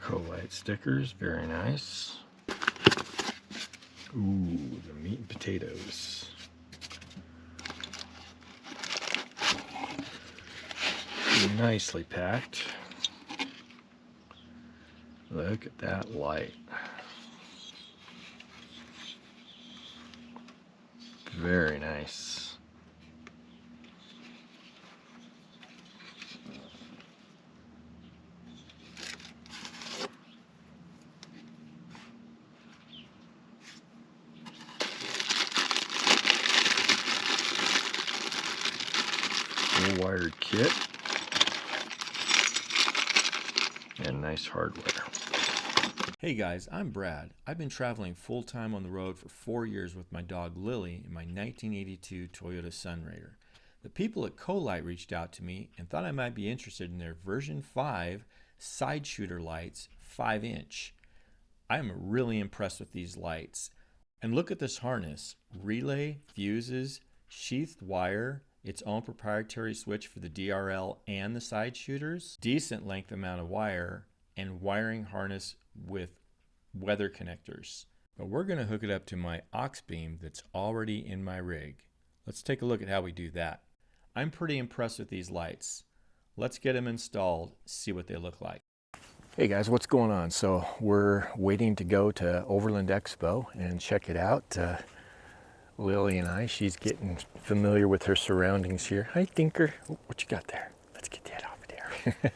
CoLight stickers, very nice. Ooh, the meat and potatoes. Nicely packed. Look at that light. Very nice. Full wired kit. And nice hardware. Hey guys, I'm Brad. I've been traveling full-time on the road for 4 years with my dog Lily in my 1982 Toyota SUNROMER. The people at CoLight reached out to me and thought I might be interested in their version 5 side shooter lights 5-inch. I am really impressed with these lights. And look at this harness. Relay, fuses, sheathed wire, its own proprietary switch for the DRL and the side shooters, decent length amount of wire, and wiring harness with weather connectors. But we're going to hook it up to my Auxbeam that's already in my rig. Let's take a look at how we do that. I'm pretty impressed with these lights. Let's get them installed, see what they look like. Hey guys, what's going on? So we're waiting to go to Overland Expo and check it out. Lily and I, she's getting familiar with her surroundings here. Hi Tinker, what you got there? Let's get that off there.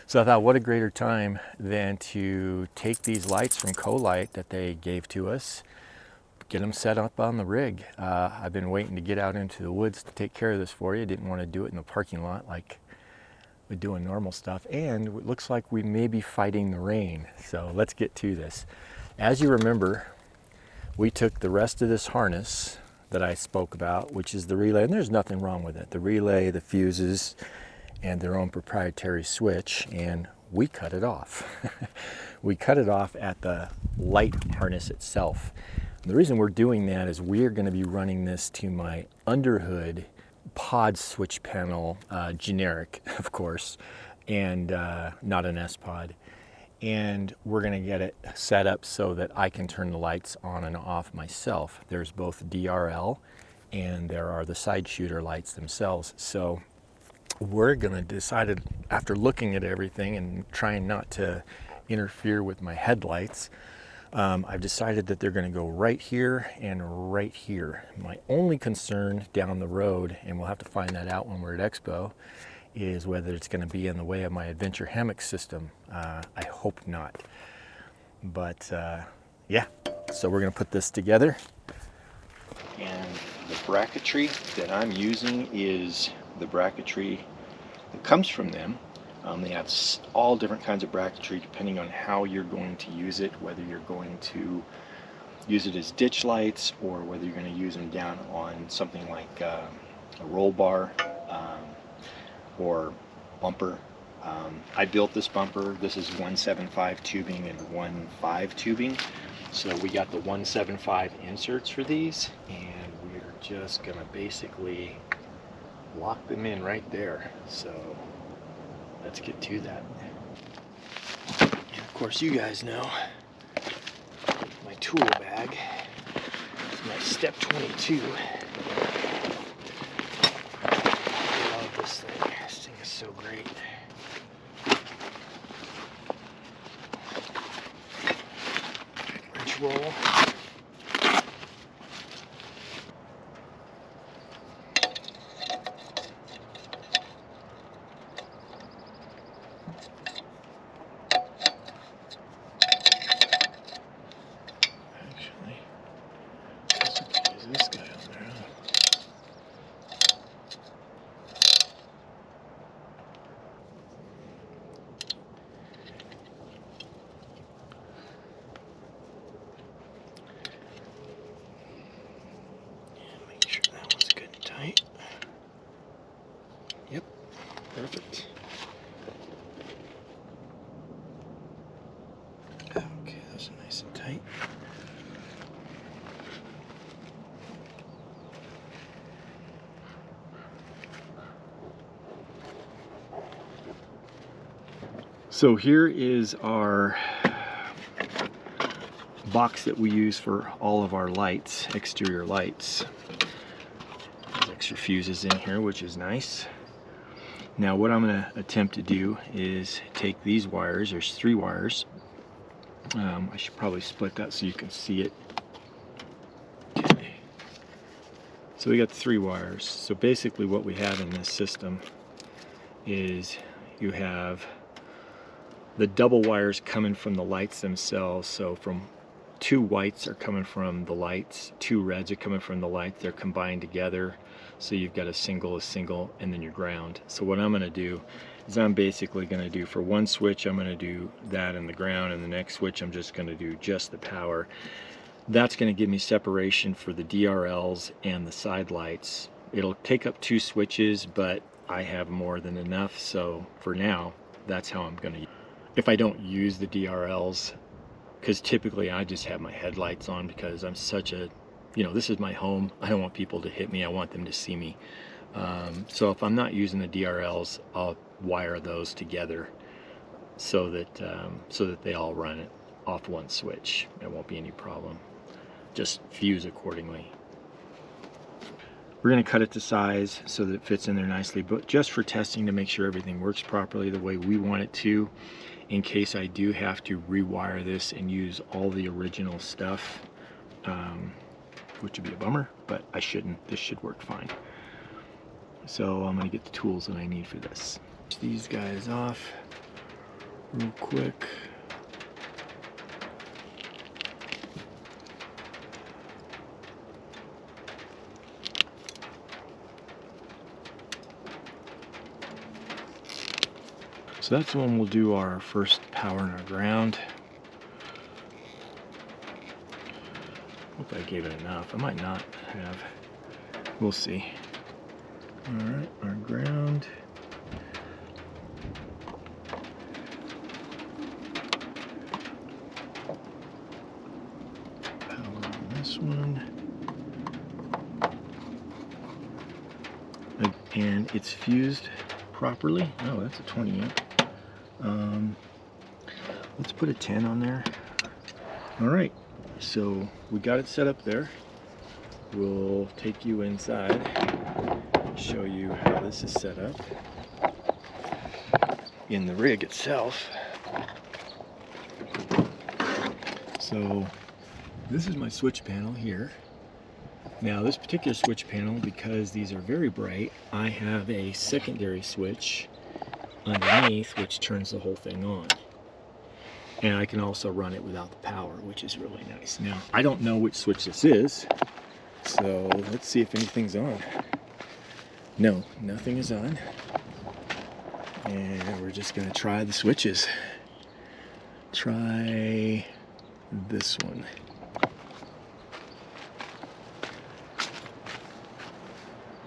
So I thought, what a greater time than to take these lights from CoLight that they gave to us, get them set up on the rig. I've been waiting to get out into the woods to take care of this for you. Didn't want to do it in the parking lot like we do in normal stuff. And it looks like we may be fighting the rain. So let's get to this. As you remember, we took the rest of this harness that I spoke about, which is the relay, and there's nothing wrong with it. The relay, the fuses, and their own proprietary switch, and we cut it off. We cut it off at the light harness itself. And the reason we're doing that is we're going to be running this to my underhood pod switch panel, generic, of course, and not an S-Pod. And we're going to get it set up so that I can turn the lights on and off myself. There's both DRL and there are the side shooter lights themselves. So we're going to decide, after looking at everything and trying not to interfere with my headlights, I've decided that they're going to go right here and right here. My only concern down the road, and we'll have to find that out when we're at Expo, is whether it's going to be in the way of my adventure hammock system. I hope not. But yeah, so we're going to put this together. And the bracketry that I'm using is the bracketry that comes from them. They have all different kinds of bracketry depending on how you're going to use it, whether you're going to use it as ditch lights or whether you're going to use them down on something like a roll bar or bumper. I built this bumper. This is 175 tubing and 1.5 tubing. So we got the 175 inserts for these, and we're just going to basically lock them in right there. So let's get to that. And of course, you guys know my tool bag is my step 22. I love this thing. This thing is so great. Wrench roll. This guy on there, huh? Yeah, make sure that one's good and tight. Yep, perfect. Okay, those are nice and tight. So here is our box that we use for all of our lights, exterior lights. There's extra fuses in here, which is nice. Now what I'm going to attempt to do is take these wires, there's 3 wires. I should probably split that so you can see it. Okay. So we got 3 wires. So basically what we have in this system is you have the double wires coming from the lights themselves. So from 2 whites are coming from the lights, 2 reds are coming from the lights. They're combined together. So you've got a single, and then your ground. So what I'm going to do is I'm basically going to do for one switch, I'm going to do that in the ground, and the next switch I'm just going to do just the power. That's going to give me separation for the DRLs and the side lights. It'll take up 2 switches, but I have more than enough. So for now, that's how I'm going to. If I don't use the DRLs, because typically I just have my headlights on because I'm such a, this is my home. I don't want people to hit me. I want them to see me. So if I'm not using the DRLs, I'll wire those together so that they all run it off one switch. There won't be any problem. Just fuse accordingly. We're going to cut it to size so that it fits in there nicely, but just for testing to make sure everything works properly the way we want it to, in case I do have to rewire this and use all the original stuff, which would be a bummer, but I shouldn't. This should work fine. So I'm going to get the tools that I need for this. These guys off real quick. So that's when we'll do our first power and our ground. Hope I gave it enough. I might not have. We'll see. Alright, our ground. Power on this one. And it's fused properly. Oh, that's a 20 amp. Let's put a 10 on there. Alright, so we got it set up there. We'll take you inside, show you how this is set up in the rig itself. So this is my switch panel here. Now this particular switch panel, because these are very bright, I have a secondary switch underneath which turns the whole thing on. And I can also run it without the power, which is really nice. Now, I don't know which switch this is, so let's see if anything's on. No, nothing is on. And we're just gonna try the switches. Try this one.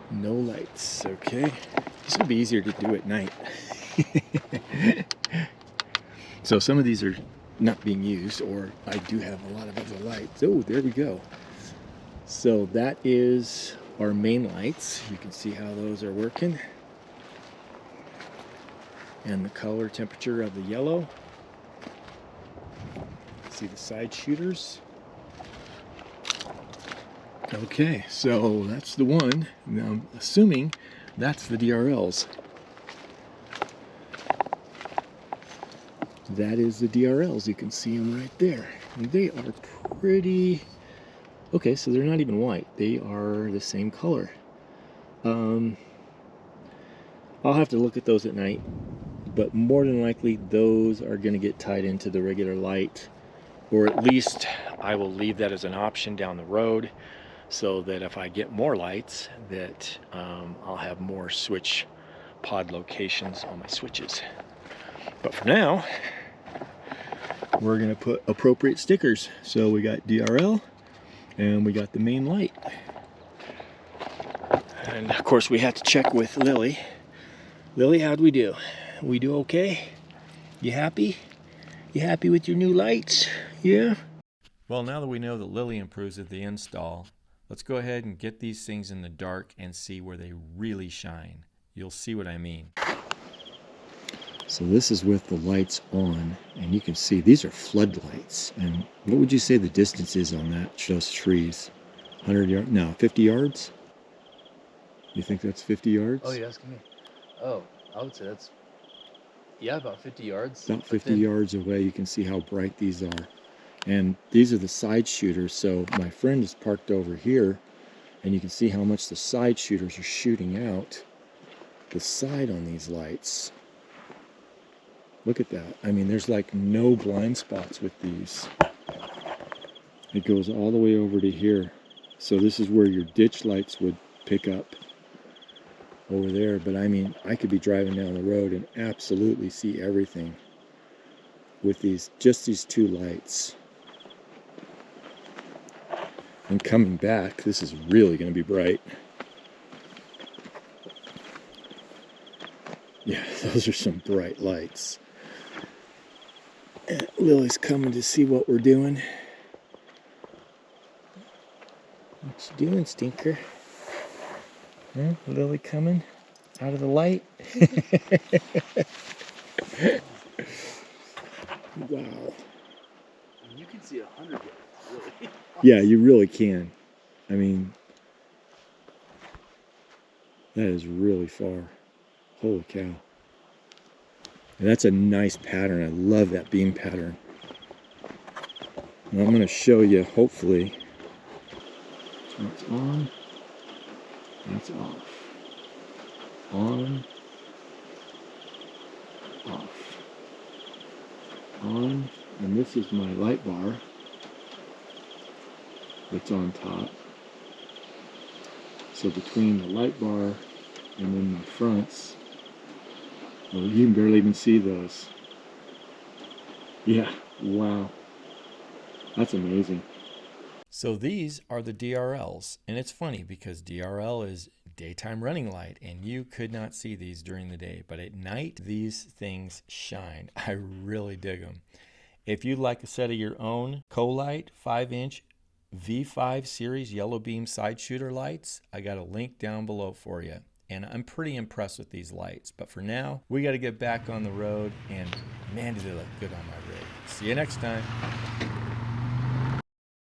No lights, okay. This will be easier to do at night. So some of these are not being used, or I do have a lot of other lights. Oh, there we go. So that is our main lights. You can see how those are working. And the color temperature of the yellow. See the side shooters. Okay, so that's the one. Now I'm assuming that's the DRLs. That is the DRLs. You can see them right there. And they are pretty... Okay, so they're not even white. They are the same color. I'll have to look at those at night, but more than likely those are going to get tied into the regular light, or at least I will leave that as an option down the road, so that if I get more lights, that I'll have more switch pod locations on my switches. But for now, we're going to put appropriate stickers. So we got DRL and we got the main light. And of course we have to check with Lily. Lily, how'd we do? We do okay? You happy? You happy with your new lights? Yeah? Well, now that we know that Lily improves at the install, let's go ahead and get these things in the dark and see where they really shine. You'll see what I mean. So this is with the lights on, and you can see these are floodlights. And what would you say the distance is on that, those trees? 100 yards? No, 50 yards? You think that's 50 yards? Oh, you're asking me? Oh, I would say that's, yeah, about 50 yards. About 50 yards away, you can see how bright these are. And these are the side shooters. So my friend is parked over here, and you can see how much the side shooters are shooting out the side on these lights. Look at that. I mean, there's like no blind spots with these. It goes all the way over to here. So this is where your ditch lights would pick up over there. But I mean, I could be driving down the road and absolutely see everything with these, just these two lights. And coming back, this is really going to be bright. Yeah, those are some bright lights. And Lily's coming to see what we're doing. What you doing, Stinker? Huh? Lily coming out of the light? Wow. You can see 100 yards, really. Yeah, you really can. I mean, that is really far. Holy cow. And that's a nice pattern. I love that beam pattern. And I'm going to show you, hopefully. So it's on. That's off. On. Off. On. And this is my light bar that's on top. So between the light bar and then my fronts, well, you can barely even see those. Yeah, wow. That's amazing. So these are the DRLs, and it's funny because DRL is daytime running light, and you could not see these during the day, but at night these things shine. I really dig them. If you'd like a set of your own CoLight 5-inch V5 series yellow beam side shooter lights, I got a link down below for you. And I'm pretty impressed with these lights. But for now, we got to get back on the road, and man, do they look good on my rig. See you next time.